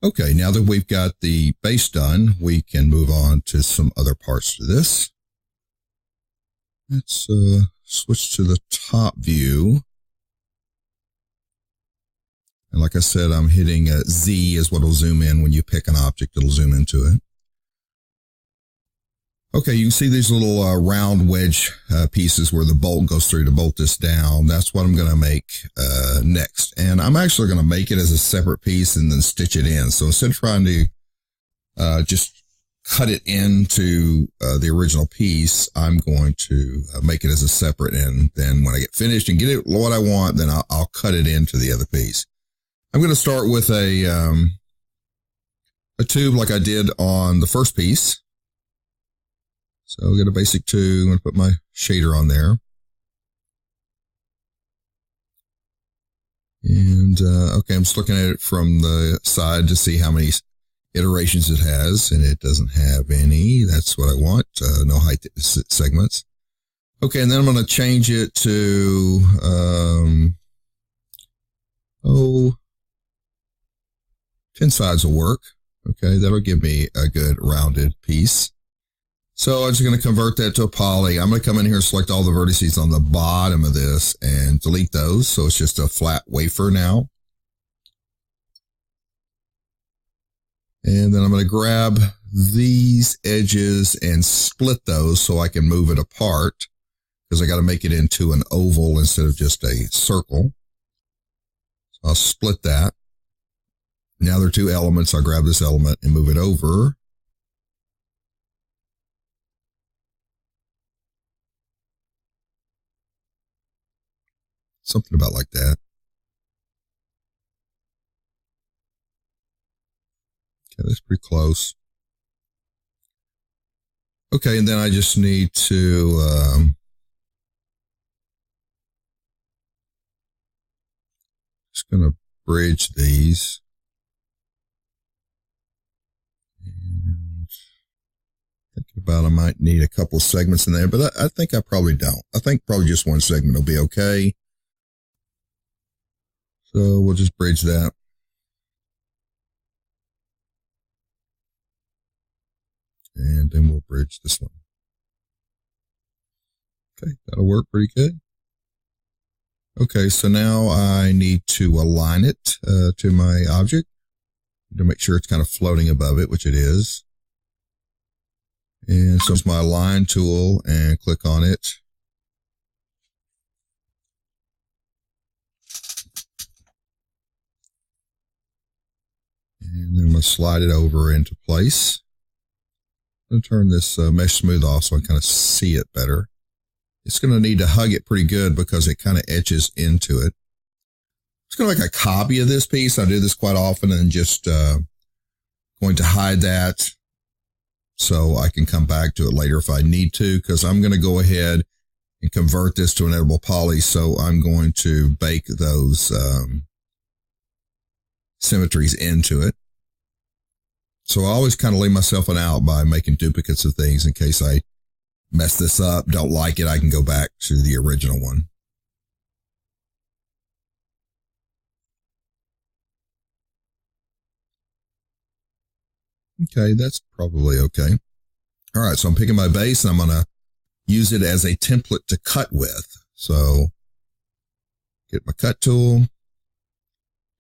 Okay, now that we've got the base done, we can move on to some other parts to this. Let's switch to the top view. And like I said, I'm hitting Z is what will zoom in. When you pick an object, it'll zoom into it. Okay, you can see these little round wedge pieces where the bolt goes through to bolt this down. That's what I'm going to make next. And I'm actually going to make it as a separate piece and then stitch it in. So instead of trying to just cut it into the original piece, I'm going to make it as a separate, and then when I get finished and get it what I want, then I'll cut it into the other piece. I'm going to start with a tube like I did on the first piece. So I'll get a basic tube. I'm going to put my shader on there. And, okay, I'm just looking at it from the side to see how many iterations it has, and it doesn't have any. That's what I want. No height segments. Okay, and then I'm going to change it to, 10 sides will work. Okay, that'll give me a good rounded piece. So I'm just going to convert that to a poly. I'm going to come in here and select all the vertices on the bottom of this and delete those. So it's just a flat wafer now. And then I'm going to grab these edges and split those so I can move it apart, because I got to make it into an oval instead of just a circle. So I'll split that. Now there are two elements. I'll grab this element and move it over. Something about like that. Okay, that's pretty close. Okay, and then I just need to just going to bridge these. And thinking about I might need a couple segments in there, but I think I probably don't. I think probably just one segment will be okay. So we'll just bridge that. And then we'll bridge this one. Okay, that'll work pretty good. Okay, so now I need to align it to my object to make sure it's kind of floating above it, which it is. And so it's my align tool and click on it. And then I'm going to slide it over into place. I'm going to turn this mesh smooth off so I kind of see it better. It's going to need to hug it pretty good because it kind of etches into it. It's going to make a copy of this piece. I do this quite often and just going to hide that so I can come back to it later if I need to, because I'm going to go ahead and convert this to an editable poly. So I'm going to bake those symmetries into it. So I always kind of leave myself an out by making duplicates of things in case I mess this up, don't like it, I can go back to the original one. Okay, that's probably okay. All right, so I'm picking my base and I'm going to use it as a template to cut with. So get my cut tool,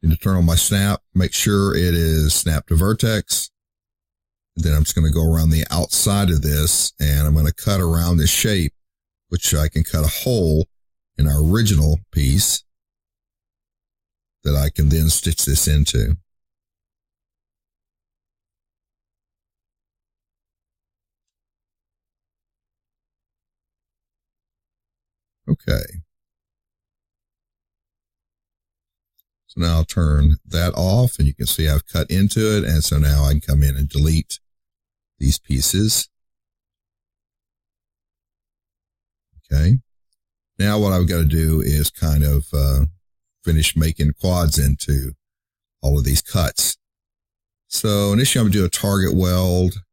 need to turn on my snap, make sure it is snap to vertex. Then I'm just going to go around the outside of this and I'm going to cut around this shape, which I can cut a hole in our original piece that I can then stitch this into. Okay. So now I'll turn that off and you can see I've cut into it. And so now I can come in and delete these pieces. Okay. Now what I've got to do is kind of finish making quads into all of these cuts. So initially I'm going to do a target weld.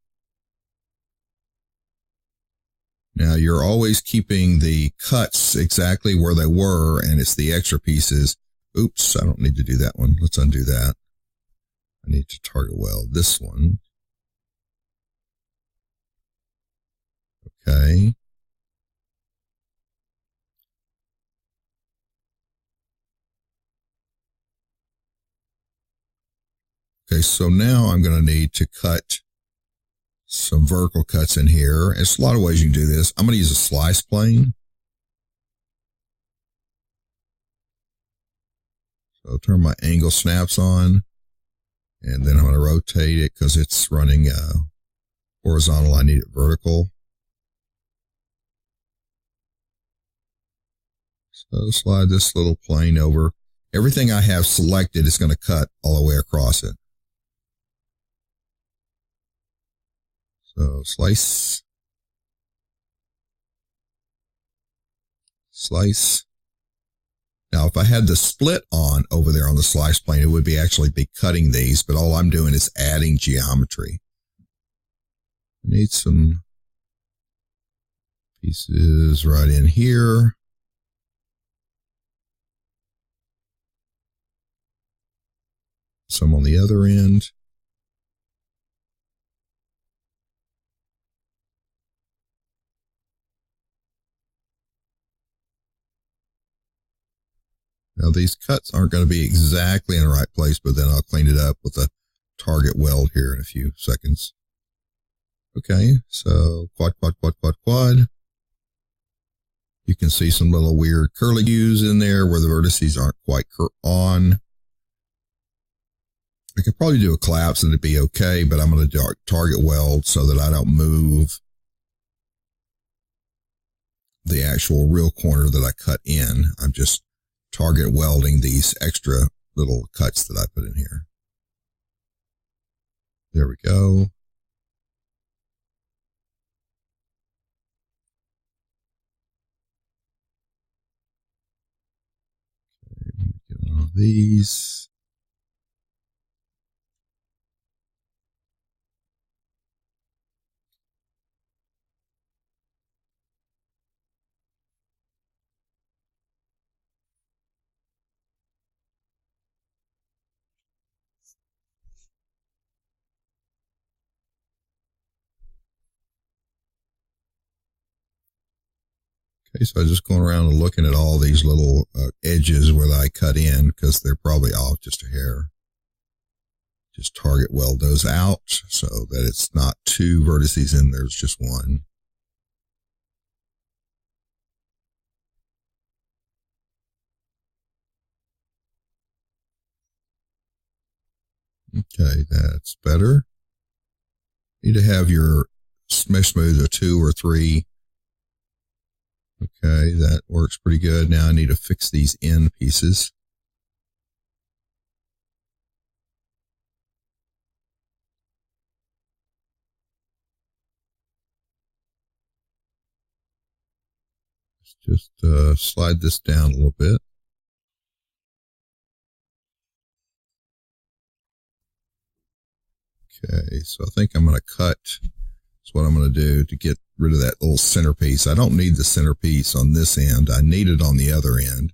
Now you're always keeping the cuts exactly where they were, and it's the extra pieces. Oops, I don't need to do that one. Let's undo that. I need to target weld this one. Okay. Okay, so now I'm going to need to cut some vertical cuts in here. There's a lot of ways you can do this. I'm going to use a slice plane. So turn my angle snaps on, and then I'm going to rotate it because it's running horizontal. I need it vertical. So slide this little plane over. Everything I have selected is going to cut all the way across it. So slice, slice. Now, if I had the split on over there on the slice plane, it would be actually be cutting these, but all I'm doing is adding geometry. I need some pieces right in here. Some on the other end. Now these cuts aren't going to be exactly in the right place, but then I'll clean it up with a target weld here in a few seconds. Okay, so quad, quad, quad, quad, quad. You can see some little weird curly U's in there where the vertices aren't quite on. I could probably do a collapse and it'd be okay, but I'm going to target weld so that I don't move the actual real corner that I cut in. I'm just target welding these extra little cuts that I put in here. There we go. Okay, get all these. Okay, so I'm just going around and looking at all these little edges where I cut in because they're probably off just a hair. Just target weld those out so that it's not two vertices in, there's just one. Okay, that's better. You need to have your mesh smooth a 2 or 3. Okay, that works pretty good. Now I need to fix these end pieces. Just slide this down a little bit. Okay, so I think I'm going to cut. That's what I'm going to do to get rid of that little centerpiece. I don't need the centerpiece on this end. I need it on the other end.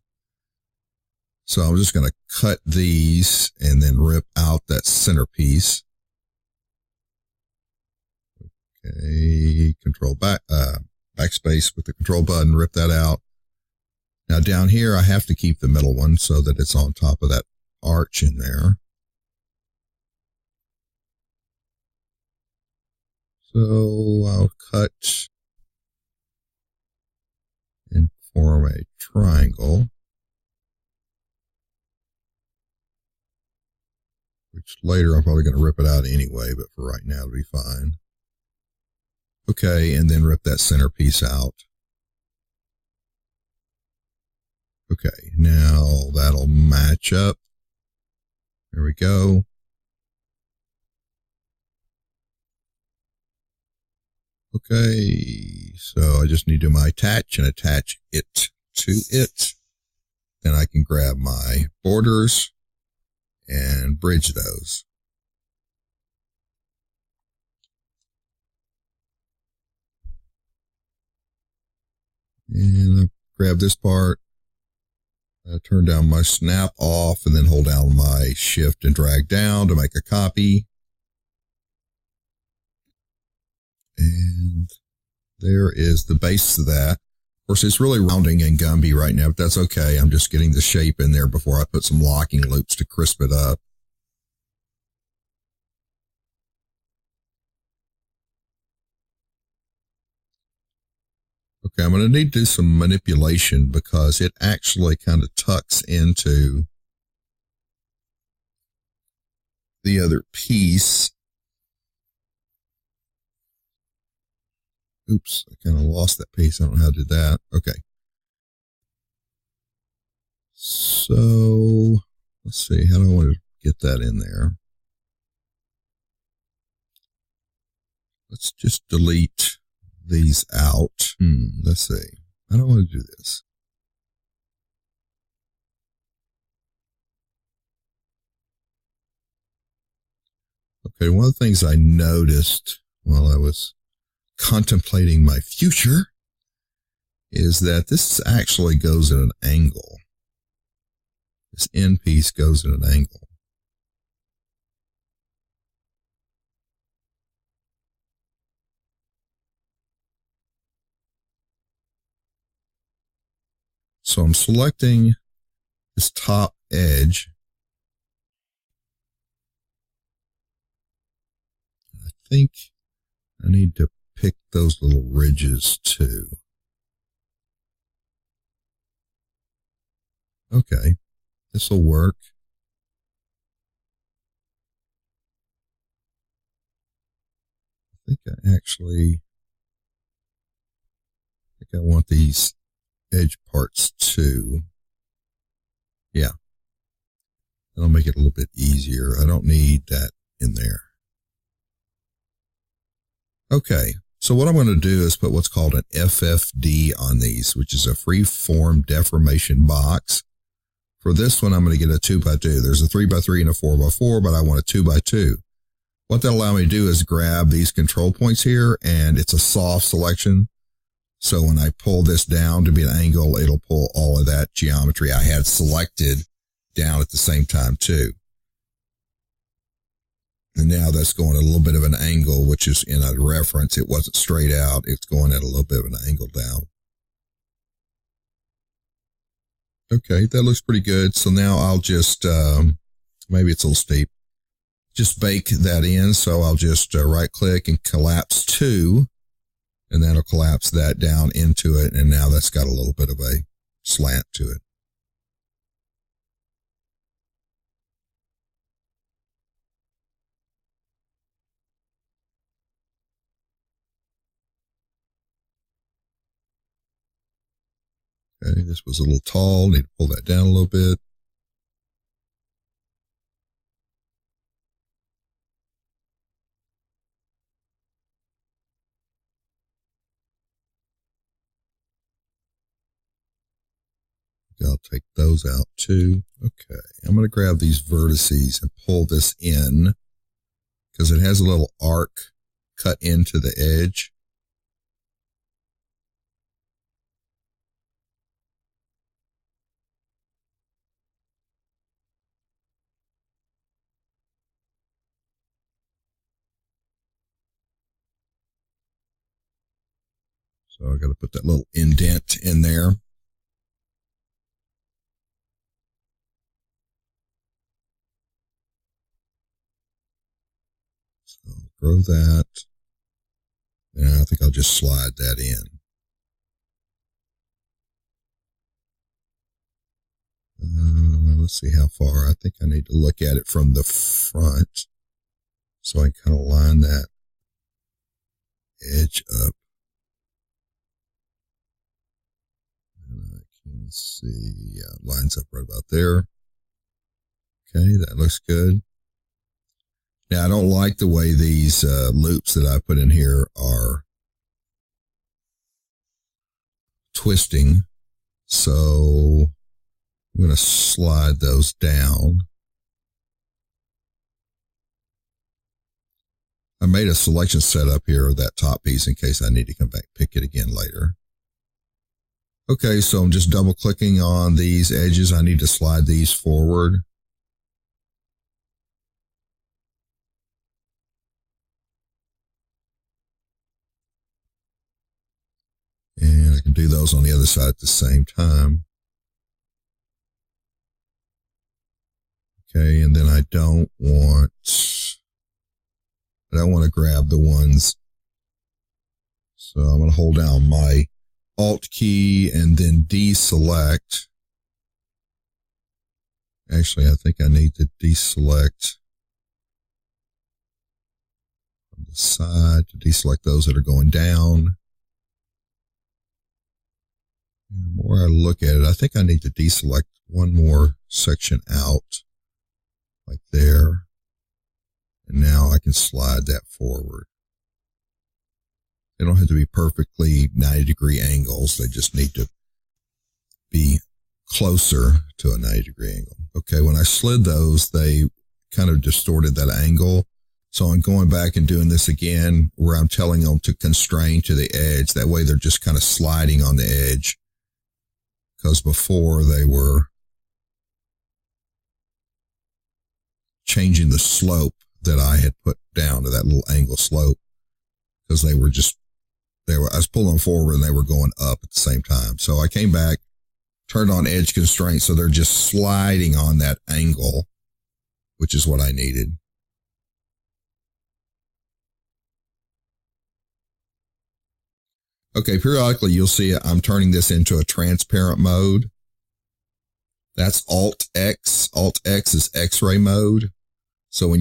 So I'm just going to cut these and then rip out that centerpiece. Okay, control backspace with the control button, rip that out. Now down here, I have to keep the middle one so that it's on top of that arch in there. So I'll cut and form a triangle, which later I'm probably going to rip it out anyway, but for right now it'll be fine. Okay, and then rip that centerpiece out. Okay, now that'll match up. There we go. Okay, so I just need to do my attach and attach it to it. Then I can grab my borders and bridge those. And I'll grab this part, Turn down my snap off and then hold down my shift and drag down to make a copy. And there is the base of that. Of course, it's really rounding and Gumby right now, but that's okay. I'm just getting the shape in there before I put some locking loops to crisp it up. Okay, I'm going to need to do some manipulation because it actually kind of tucks into the other piece. Oops, I kind of lost that piece. I don't know how to do that. Okay. So, let's see. How do I want to get that in there? Let's just delete these out. Let's see. I don't want to do this. Okay, one of the things I noticed while I was contemplating my future is that this actually goes at an angle. This end piece goes at an angle. So I'm selecting this top edge. I think I need to pick those little ridges too. Okay, this will work. I think I want these edge parts too. Yeah, that'll make it a little bit easier. I don't need that in there. Okay, so what I'm going to do is put what's called an FFD on these, which is a free-form deformation box. For this one, I'm going to get a 2x2. There's a 3x3 and a 4x4, but I want a 2x2. What that'll allow me to do is grab these control points here, and it's a soft selection. So when I pull this down to be an angle, it'll pull all of that geometry I had selected down at the same time too. And now that's going at a little bit of an angle, which is in a reference. It wasn't straight out. It's going at a little bit of an angle down. Okay, that looks pretty good. So now I'll just, maybe it's a little steep, just bake that in. So I'll just right click and collapse to, and that'll collapse that down into it. And now that's got a little bit of a slant to it. Okay, this was a little tall. Need to pull that down a little bit. I'll take those out too. Okay, I'm going to grab these vertices and pull this in because it has a little arc cut into the edge. So I got to put that little indent in there. So I'll grow that. And I think I'll just slide that in. Let's see how far. I think I need to look at it from the front so I kind of line that edge up. And I can see, yeah, it lines up right about there. Okay, that looks good. Now, I don't like the way these loops that I put in here are twisting, so I'm going to slide those down. I made a selection setup here of that top piece in case I need to come back and pick it again later. Okay, so I'm just double clicking on these edges. I need to slide these forward. And I can do those on the other side at the same time. Okay, and then I don't want to grab the ones. So I'm going to hold down my Alt key and then deselect. Actually, I think I need to deselect on the side to deselect those that are going down. And the more I look at it, I think I need to deselect one more section out, like there. And now I can slide that forward. They don't have to be perfectly 90-degree angles. They just need to be closer to a 90-degree angle. Okay, when I slid those, they kind of distorted that angle. So I'm going back and doing this again where I'm telling them to constrain to the edge. That way they're just kind of sliding on the edge. Because before they were changing the slope that I had put down to that little angle slope. Because I was pulling them forward and they were going up at the same time. So I came back, turned on edge constraint, so they're just sliding on that angle, which is what I needed. Okay, periodically you'll see I'm turning this into a transparent mode. That's Alt X. Alt X is X-ray mode. So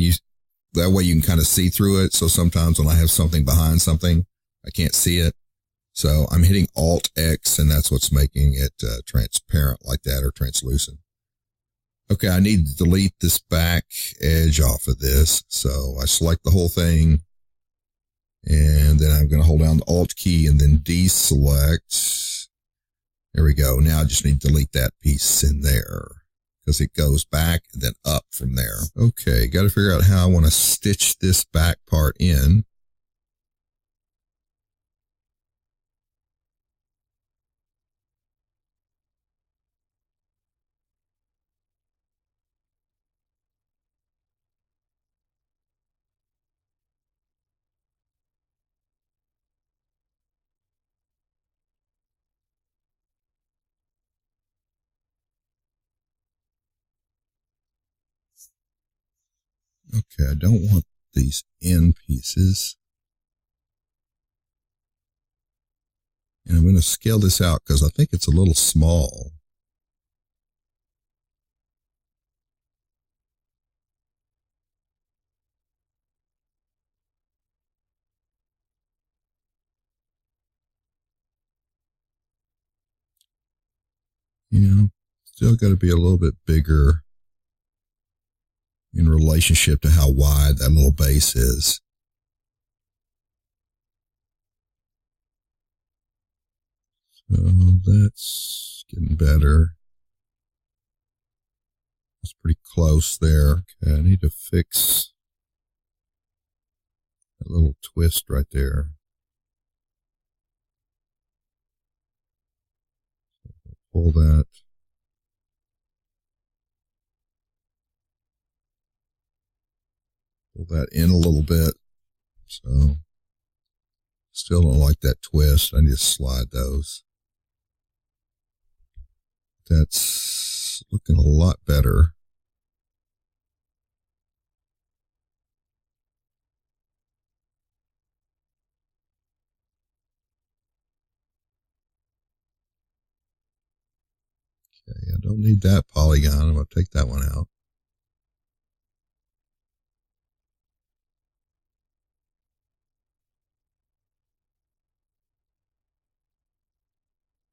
that way you can kind of see through it. So sometimes when I have something behind something, I can't see it. So I'm hitting Alt X and that's what's making it transparent like that, or translucent. Okay, I need to delete this back edge off of this. So I select the whole thing and then I'm going to hold down the Alt key and then deselect. There we go. Now I just need to delete that piece in there because it goes back and then up from there. Okay, got to figure out how I want to stitch this back part in. Okay, I don't want these end pieces. And I'm going to scale this out because I think it's a little small. Still got to be a little bit bigger in relationship to how wide that little base is. So that's getting better. It's pretty close there. Okay, I need to fix that little twist right there. Pull that. Pull that in a little bit. So still don't like that twist. I need to slide those. That's looking a lot better. Okay, I don't need that polygon. I'm going to take that one out.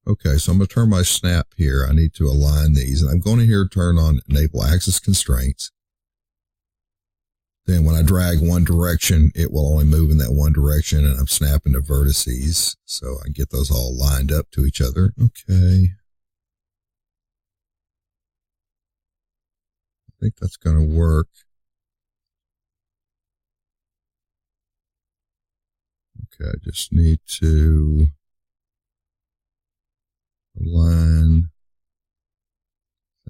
Okay, so I'm going to turn my snap here. I need to align these. And I'm going to here turn on Enable Axis Constraints. Then when I drag one direction, it will only move in that one direction. And I'm snapping the vertices so I can get those all lined up to each other. Okay. I think that's going to work. Okay, I just need to Line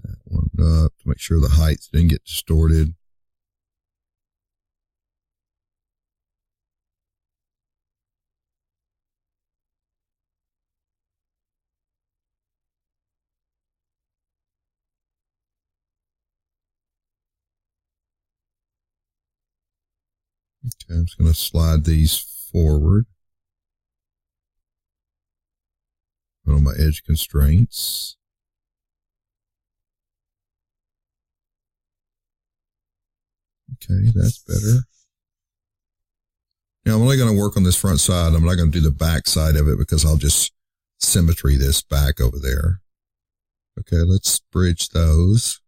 that one up to make sure the heights didn't get distorted. Okay, I'm just going to slide these forward. Put on my edge constraints. Okay, that's better. Now I'm only going to work on this front side. I'm not going to do the back side of it because I'll just symmetry this back over there. Okay, let's bridge those.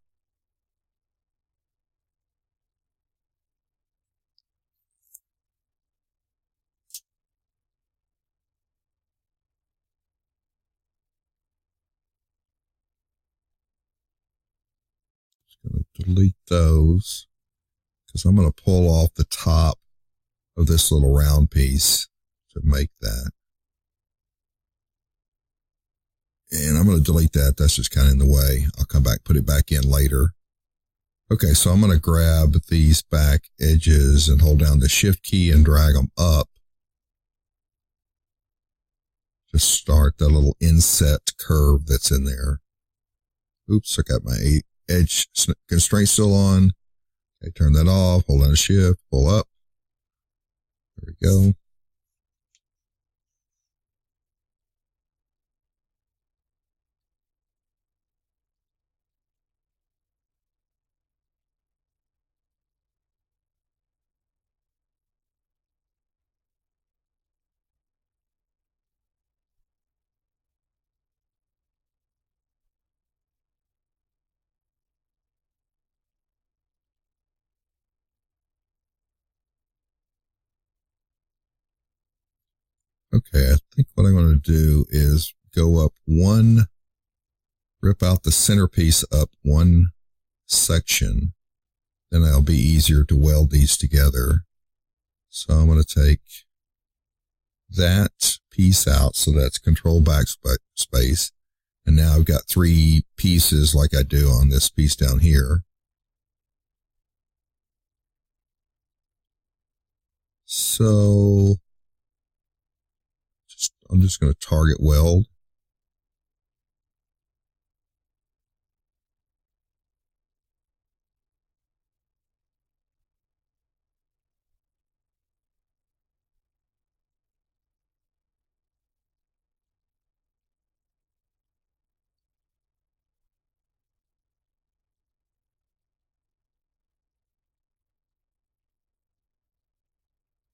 Going to delete those because I'm going to pull off the top of this little round piece to make that. And I'm going to delete that. That's just kind of in the way. I'll come back, put it back in later. Okay, so I'm going to grab these back edges and hold down the shift key and drag them up. Just start that little inset curve that's in there. Oops, I got my edge constraint still on. Okay, turn that off, hold down the shift, pull up. There we go. Okay, I think what I'm going to do is go up one, rip out the centerpiece up one section, then it'll be easier to weld these together. So I'm going to take that piece out, so that's control backspace. And now I've got three pieces like I do on this piece down here. So I'm just going to target weld.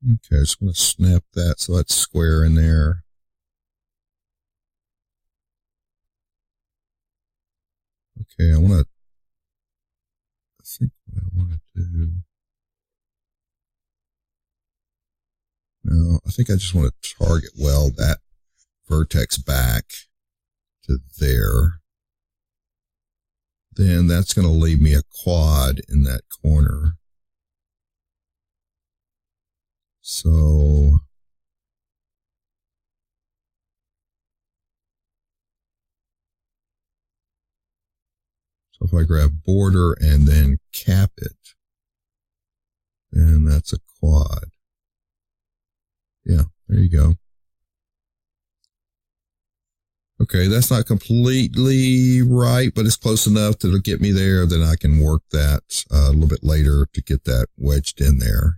Okay, I just want to snap that so that's square in there. Okay, I think what I want to do. No, I think I just want to target weld that vertex back to there. Then that's going to leave me a quad in that corner. So if I grab border and then cap it, then that's a quad. Yeah, there you go. Okay, that's not completely right, but it's close enough that it'll get me there. Then I can work that a little bit later to get that wedged in there.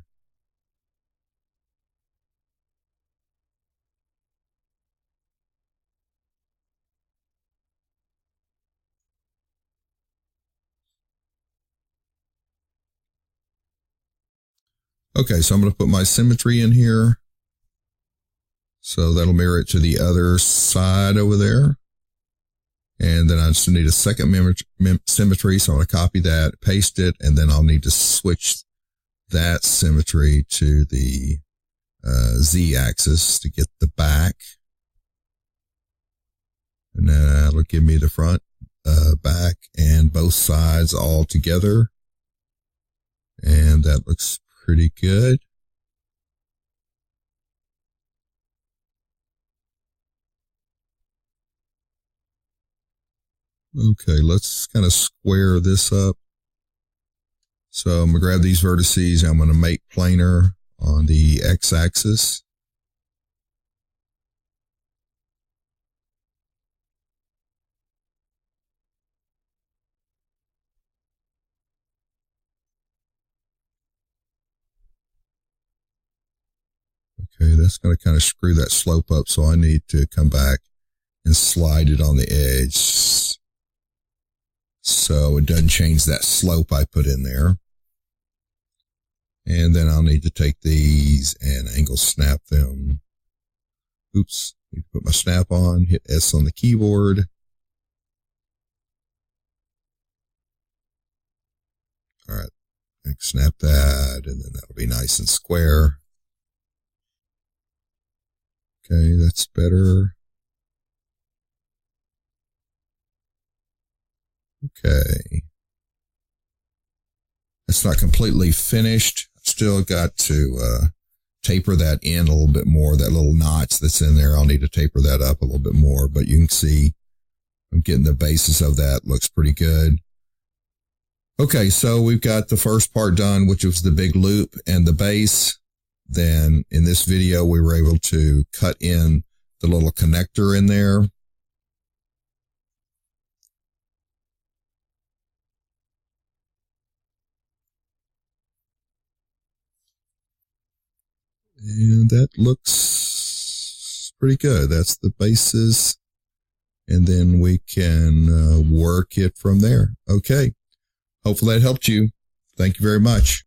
Okay, so I'm going to put my symmetry in here. So that'll mirror it to the other side over there. And then I just need a second symmetry. So I'm going to copy that, paste it, and then I'll need to switch that symmetry to the Z-axis to get the back. And then that'll give me the front, back, and both sides all together. And that looks pretty good. Okay, let's kind of square this up. So I'm going to grab these vertices. I'm going to make planar on the x-axis. Okay, that's going to kind of screw that slope up, so I need to come back and slide it on the edge so it doesn't change that slope I put in there. And then I'll need to take these and angle snap them. Oops, need to put my snap on, hit S on the keyboard. All right, snap that, and then that'll be nice and square. Okay, that's better. Okay. It's not completely finished. Still got to taper that in a little bit more. That little notch that's in there, I'll need to taper that up a little bit more. But you can see I'm getting the basis of that. Looks pretty good. Okay, so we've got the first part done, which was the big loop and the base. Then in this video, we were able to cut in the little connector in there. And that looks pretty good. That's the basis. And then we can work it from there. Okay. Hopefully that helped you. Thank you very much.